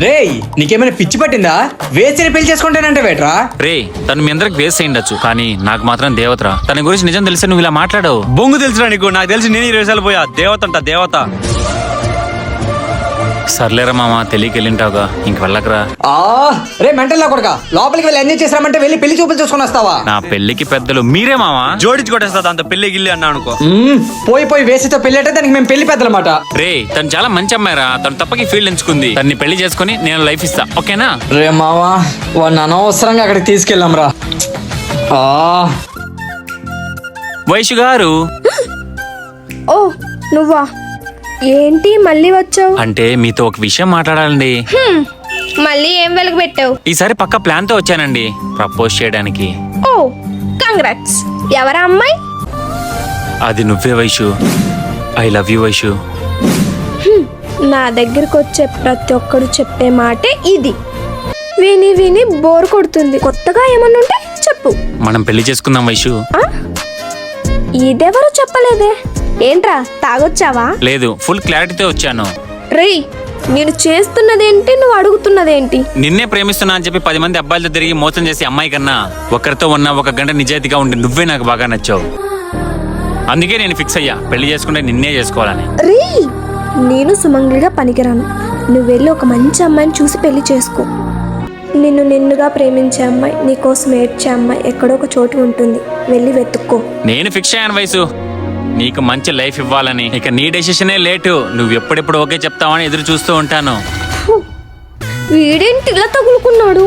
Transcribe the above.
రేయ్ నీకేమైనా పిచ్చి పట్టిందా? వేసిన పెళ్లి చేసుకుంటానంటే వేట్రా? రే తను మీ అందరికి వేస్ట్ అయ్యిండొచ్చు, కానీ నాకు మాత్రం దేవతరా. తన గురించి నిజం తెలిసి నువ్వు ఇలా మాట్లాడవు. బొంగు తెలుసురా నీకు? నాకు తెలిసి నేను 20 సార్లు పోయా. దేవత అంట దేవత. సర్లేరా మామ, తెలియకి వెళ్ళింటావుగా, ఇంక వెళ్ళకరా. రే మెంటల్ కొడక, లోపలికి వెళ్ళి ఎంజాయ్ చేసామంటే వెళ్ళి పెళ్లి చూపులు చూసుకొని వస్తావా? నా పెళ్లికి పెద్దలు మీరే మామా. జోడించి కొట్టేస్తా దాంతో పెళ్లి గిల్లి అన్నా అనుకో. పోయి వేసితో పెళ్లి అంటే దానికి మేము పెళ్లి పెద్దలమాట. రే తను చాలా మంచి అమ్మాయిరా. తను తప్పకి ఫీల్డ్ ఎంచుకుంది. తన్ని పెళ్లి చేసుకుని నేను లైఫ్ ఇస్తా, ఓకేనా? రే మావా, వాడిని అనవసరంగా అక్కడికి తీసుకెళ్ళాం రా. వైషు గారు. ఓ నువ్వా? ఏంటి మళ్ళీ వచ్చావు? అంటే మీతో ఒక విషయం మాట్లాడాలండి. మళ్ళీ ఏం వెలుగు పెట్టావు? ఈసారి పక్క ప్లాన్ తో వచ్చానండి, ప్రపోజ్ చేయడానికి. ఓ కంగ్రాట్స్. ఎవరా అమ్మాయి? అది నువ్వే Vaishu. I love you Vaishu. నా దగ్గరకు వచ్చే ప్రతి ఒక్కడు చెప్పే మాటే ఇది. విని విని బోర్ కొడుతుంది. కొత్తగా ఏమన్నా ఉంటే చెప్పు. మనం పెళ్లి చేసుకుందాం వైషు. ఇదెవరో చెప్పలేదే. ఏంట్రా తాగొచ్చావా? లేదు, ఫుల్ క్లారిటీతో వచ్చాను. రేయ్ నేను చేస్తున్నదేంటి, నువ్వు అడుగుతున్నదేంటి? నిన్నే ప్రేమిస్తున్నా అని చెప్పి 10 మంది అబ్బాయిలతో తిరిగి మోసం చేసి అమ్మాయి కన్నా ఒకరితో ఉన్న 1 గంట నిజాయితీగా ఉండి నువ్వే నాకు బాగా నచ్చావు. అందుకే నేను ఫిక్స్ అయ్యా, పెళ్లి చేసుకుంటే నిన్నే చేసుకోవాలని. రేయ్ నేను సుమంగిలిగా పనికిరాను. నువ్వు వెళ్ళి ఒక మంచి అమ్మాయిని చూసి పెళ్లి చేసుకో. నిన్నుగా ప్రేమించే అమ్మాయి, నీకోసం ఏడ్చే అమ్మాయి ఎక్కడో ఒక చోటు ఉంటుంది. వెళ్ళి వెతుక్కో. నేను ఫిక్స్ అయ్యాను వైసు, నీకు మంచి లైఫ్ ఇవ్వాలని. ఇక నీ డెసిషనే లేటు. నువ్వు ఎప్పుడెప్పుడు ఓకే చెప్తావని ఎదురు చూస్తూ ఉంటాను. వీడేంటి ఇలా తగులుకున్నాడు?